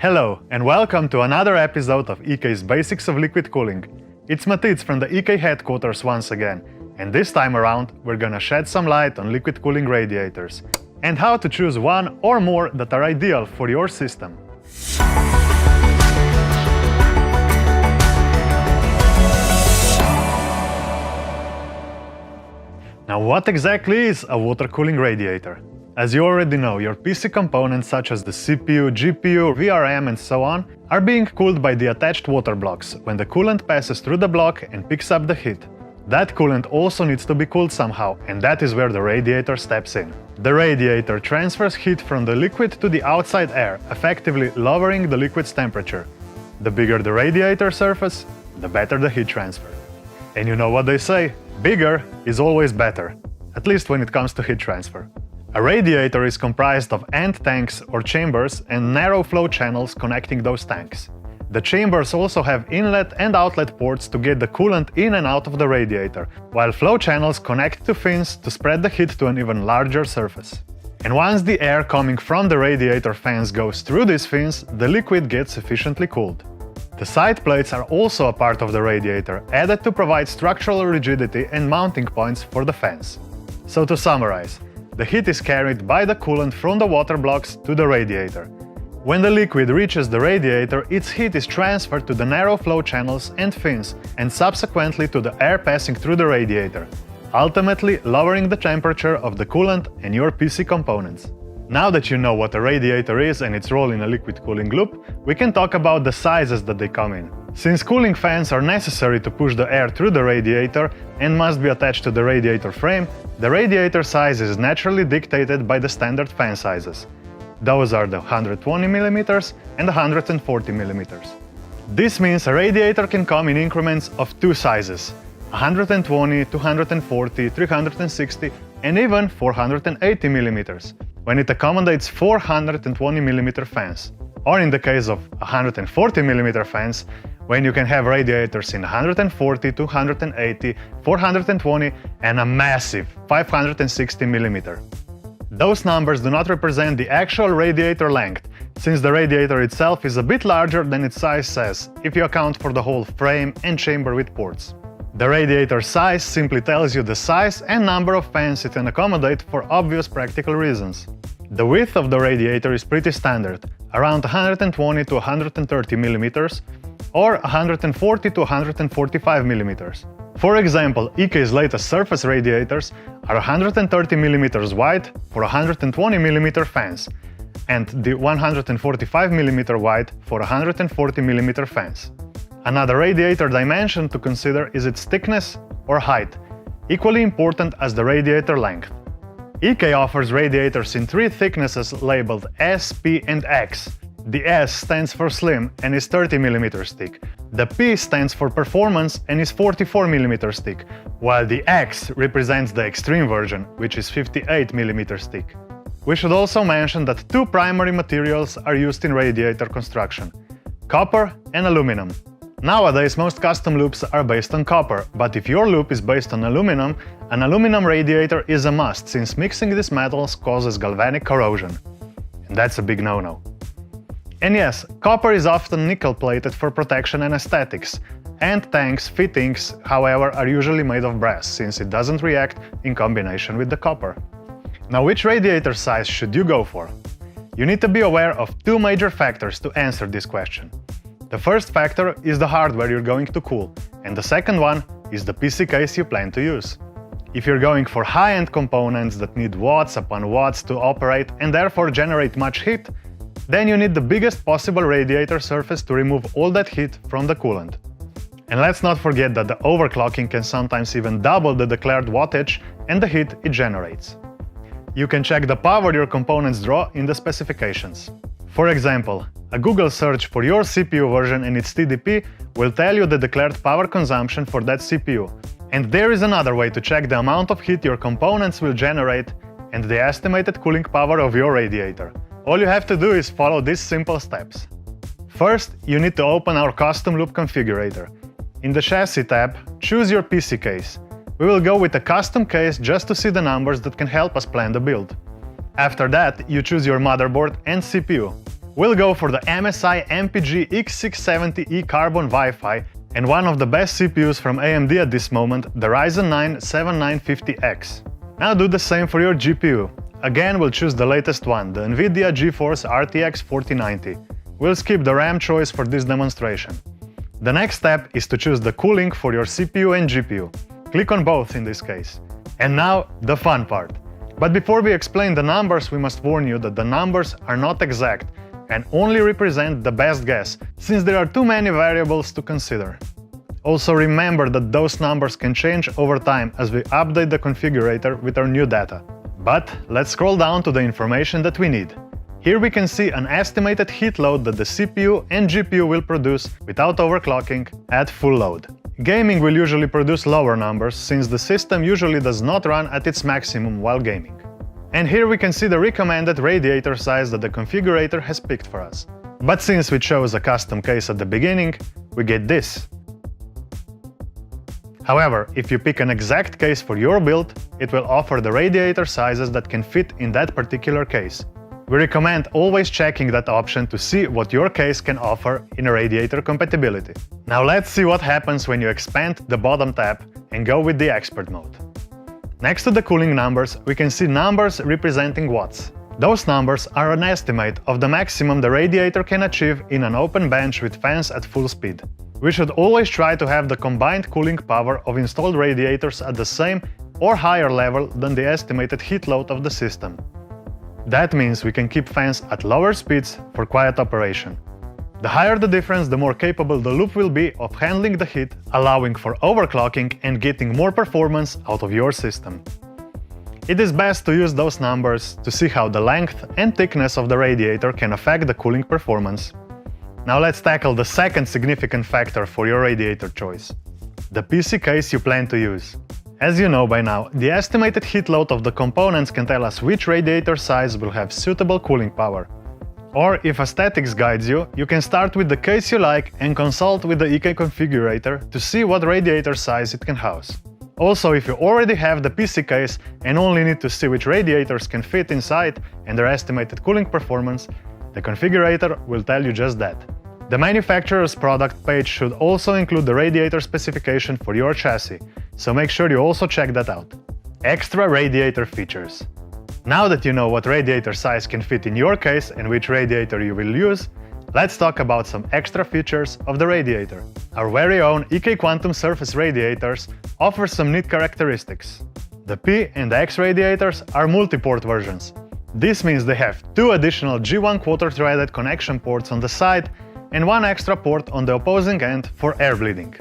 Hello and welcome to another episode of EK's Basics of Liquid Cooling. It's Matic from the EK headquarters once again, and this time around we're gonna shed some light on liquid cooling radiators and how to choose one or more that are ideal for your system. Now, what exactly is a water cooling radiator? As you already know, your PC components such as the CPU, GPU, VRM and so on are being cooled by the attached water blocks when the coolant passes through the block and picks up the heat. That coolant also needs to be cooled somehow, and that is where the radiator steps in. The radiator transfers heat from the liquid to the outside air, effectively lowering the liquid's temperature. The bigger the radiator surface, the better the heat transfer. And you know what they say, bigger is always better, at least when it comes to heat transfer. A radiator is comprised of end tanks or chambers and narrow flow channels connecting those tanks. The chambers also have inlet and outlet ports to get the coolant in and out of the radiator, while flow channels connect to fins to spread the heat to an even larger surface. And once the air coming from the radiator fans goes through these fins, the liquid gets sufficiently cooled. The side plates are also a part of the radiator, added to provide structural rigidity and mounting points for the fans. So to summarize, the heat is carried by the coolant from the water blocks to the radiator. When the liquid reaches the radiator, its heat is transferred to the narrow flow channels and fins, and subsequently to the air passing through the radiator, ultimately lowering the temperature of the coolant and your PC components. Now that you know what a radiator is and its role in a liquid cooling loop, we can talk about the sizes that they come in. Since cooling fans are necessary to push the air through the radiator and must be attached to the radiator frame, the radiator size is naturally dictated by the standard fan sizes. Those are the 120mm and 140mm. This means a radiator can come in increments of two sizes: 120, 240, 360 and even 480mm, when it accommodates 420mm fans. Or in the case of 140mm fans, when you can have radiators in 140, 280, 420 and a massive 560mm. Those numbers do not represent the actual radiator length, since the radiator itself is a bit larger than its size says, if you account for the whole frame and chamber with ports. The radiator size simply tells you the size and number of fans it can accommodate for obvious practical reasons. The width of the radiator is pretty standard, around 120 to 130mm or 140 to 145mm. For example, EK's latest surface radiators are 130mm wide for 120mm fans and the 145mm wide for 140mm fans. Another radiator dimension to consider is its thickness or height, equally important as the radiator length. EK offers radiators in three thicknesses labeled S, P and X. The S stands for slim and is 30mm thick. The P stands for performance and is 44mm thick, while the X represents the extreme version, which is 58mm thick. We should also mention that two primary materials are used in radiator construction: copper and aluminum. Nowadays, most custom loops are based on copper, but if your loop is based on aluminum, an aluminum radiator is a must, since mixing these metals causes galvanic corrosion. And that's a big no-no. And yes, copper is often nickel-plated for protection and aesthetics, and tanks fittings, however, are usually made of brass, since it doesn't react in combination with the copper. Now, which radiator size should you go for? You need to be aware of two major factors to answer this question. The first factor is the hardware you're going to cool, and the second one is the PC case you plan to use. If you're going for high-end components that need watts upon watts to operate and therefore generate much heat, then you need the biggest possible radiator surface to remove all that heat from the coolant. And let's not forget that the overclocking can sometimes even double the declared wattage and the heat it generates. You can check the power your components draw in the specifications. For example, a Google search for your CPU version and its TDP will tell you the declared power consumption for that CPU. And there is another way to check the amount of heat your components will generate and the estimated cooling power of your radiator. All you have to do is follow these simple steps. First, you need to open our custom loop configurator. In the Chassis tab, choose your PC case. We will go with a custom case just to see the numbers that can help us plan the build. After that, you choose your motherboard and CPU. We'll go for the MSI MPG X670E Carbon Wi-Fi and one of the best CPUs from AMD at this moment, the Ryzen 9 7950X. Now do the same for your GPU. Again, we'll choose the latest one, the NVIDIA GeForce RTX 4090. We'll skip the RAM choice for this demonstration. The next step is to choose the cooling for your CPU and GPU. Click on both in this case. And now, the fun part. But before we explain the numbers, we must warn you that the numbers are not exact and only represent the best guess, since there are too many variables to consider. Also remember that those numbers can change over time as we update the configurator with our new data. But let's scroll down to the information that we need. Here we can see an estimated heat load that the CPU and GPU will produce without overclocking at full load. Gaming will usually produce lower numbers, since the system usually does not run at its maximum while gaming. And here we can see the recommended radiator size that the configurator has picked for us. But since we chose a custom case at the beginning, we get this. However, if you pick an exact case for your build, it will offer the radiator sizes that can fit in that particular case. We recommend always checking that option to see what your case can offer in radiator compatibility. Now let's see what happens when you expand the bottom tab and go with the expert mode. Next to the cooling numbers, we can see numbers representing watts. Those numbers are an estimate of the maximum the radiator can achieve in an open bench with fans at full speed. We should always try to have the combined cooling power of installed radiators at the same or higher level than the estimated heat load of the system. That means we can keep fans at lower speeds for quiet operation. The higher the difference, the more capable the loop will be of handling the heat, allowing for overclocking and getting more performance out of your system. It is best to use those numbers to see how the length and thickness of the radiator can affect the cooling performance. Now let's tackle the second significant factor for your radiator choice: the PC case you plan to use. As you know by now, the estimated heat load of the components can tell us which radiator size will have suitable cooling power. Or if aesthetics guides you, you can start with the case you like and consult with the EK configurator to see what radiator size it can house. Also, if you already have the PC case and only need to see which radiators can fit inside and their estimated cooling performance, the configurator will tell you just that. The manufacturer's product page should also include the radiator specification for your chassis, so make sure you also check that out. Extra radiator features. Now that you know what radiator size can fit in your case and which radiator you will use, let's talk about some extra features of the radiator. Our very own EK Quantum Surface radiators offer some neat characteristics. The P and the X radiators are multi-port versions. This means they have two additional G1 quarter-threaded connection ports on the side and one extra port on the opposing end for air bleeding.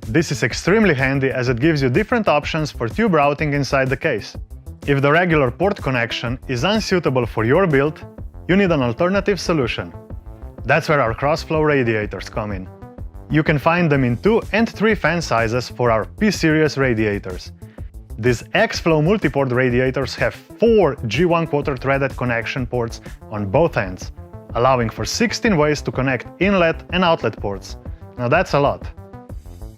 This is extremely handy as it gives you different options for tube routing inside the case. If the regular port connection is unsuitable for your build, you need an alternative solution. That's where our cross-flow radiators come in. You can find them in 2 and 3 fan sizes for our P-series radiators. These X-Flow multi-port radiators have 4 G1 quarter-threaded connection ports on both ends, allowing for 16 ways to connect inlet and outlet ports. Now that's a lot.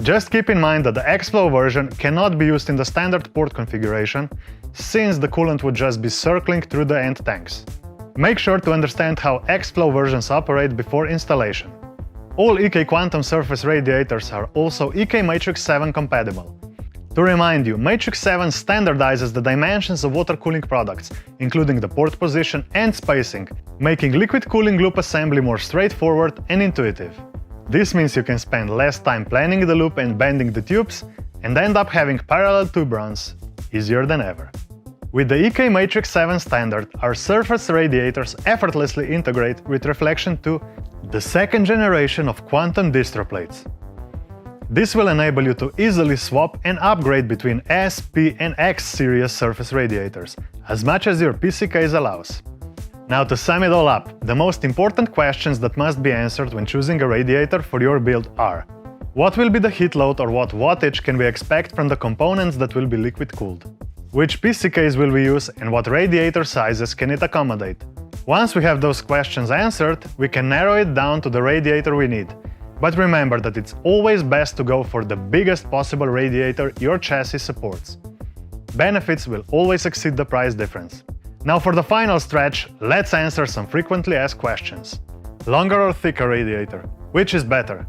Just keep in mind that the X-Flow version cannot be used in the standard port configuration, since the coolant would just be circling through the end tanks. Make sure to understand how X-Flow versions operate before installation. All EK Quantum Surface radiators are also EK Matrix 7 compatible. To remind you, Matrix 7 standardizes the dimensions of water cooling products, including the port position and spacing, making liquid cooling loop assembly more straightforward and intuitive. This means you can spend less time planning the loop and bending the tubes, and end up having parallel tube runs easier than ever. With the EK Matrix 7 standard, our surface radiators effortlessly integrate with Reflection 2, the second generation of quantum distro plates. This will enable you to easily swap and upgrade between S, P and X series surface radiators, as much as your PC case allows. Now to sum it all up, the most important questions that must be answered when choosing a radiator for your build are: what will be the heat load or what wattage can we expect from the components that will be liquid cooled? Which PC case will we use and what radiator sizes can it accommodate? Once we have those questions answered, we can narrow it down to the radiator we need. But remember that it's always best to go for the biggest possible radiator your chassis supports. Benefits will always exceed the price difference. Now for the final stretch, let's answer some frequently asked questions. Longer or thicker radiator? Which is better?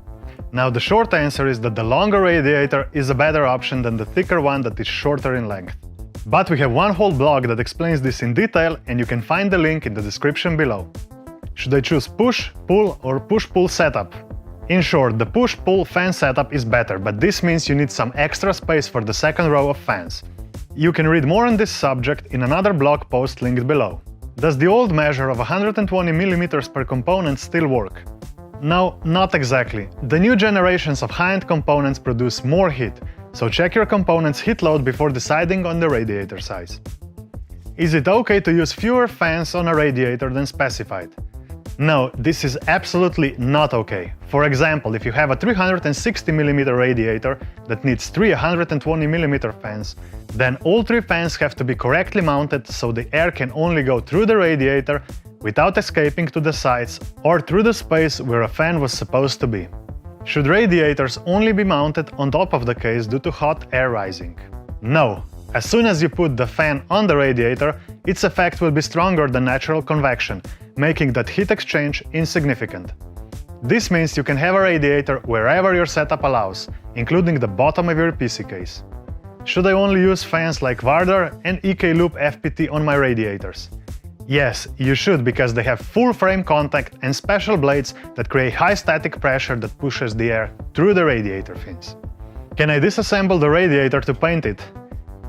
Now the short answer is that the longer radiator is a better option than the thicker one that is shorter in length. But we have one whole blog that explains this in detail, and you can find the link in the description below. Should I choose push, pull or push-pull setup? In short, the push-pull fan setup is better, but this means you need some extra space for the second row of fans. You can read more on this subject in another blog post linked below. Does the old measure of 120 mm per component still work? No, not exactly. The new generations of high-end components produce more heat, so check your component's heat load before deciding on the radiator size. Is it okay to use fewer fans on a radiator than specified? No, this is absolutely not okay. For example, if you have a 360 mm radiator that needs 3 120 mm fans, then all 3 fans have to be correctly mounted so the air can only go through the radiator without escaping to the sides or through the space where a fan was supposed to be. Should radiators only be mounted on top of the case due to hot air rising? No. As soon as you put the fan on the radiator, its effect will be stronger than natural convection, making that heat exchange insignificant. This means you can have a radiator wherever your setup allows, including the bottom of your PC case. Should I only use fans like Vardar and EK Loop FPT on my radiators? Yes, you should, because they have full frame contact and special blades that create high static pressure that pushes the air through the radiator fins. Can I disassemble the radiator to paint it?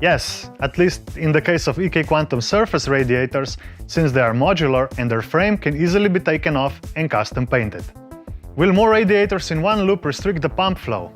Yes, at least in the case of EK Quantum surface radiators, since they are modular and their frame can easily be taken off and custom painted. Will more radiators in one loop restrict the pump flow?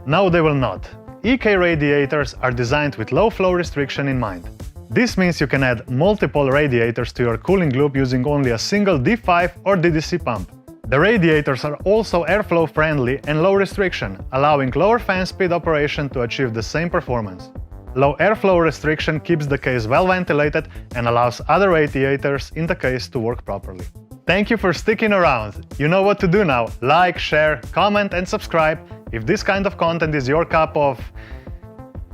No, they will not. EK radiators are designed with low flow restriction in mind. This means you can add multiple radiators to your cooling loop using only a single D5 or DDC pump. The radiators are also airflow friendly and low restriction, allowing lower fan speed operation to achieve the same performance. Low airflow restriction keeps the case well ventilated and allows other radiators in the case to work properly. Thank you for sticking around. You know what to do now. Like, share, comment and subscribe if this kind of content is your cup of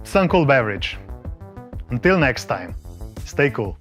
some cool beverage. Until next time, stay cool.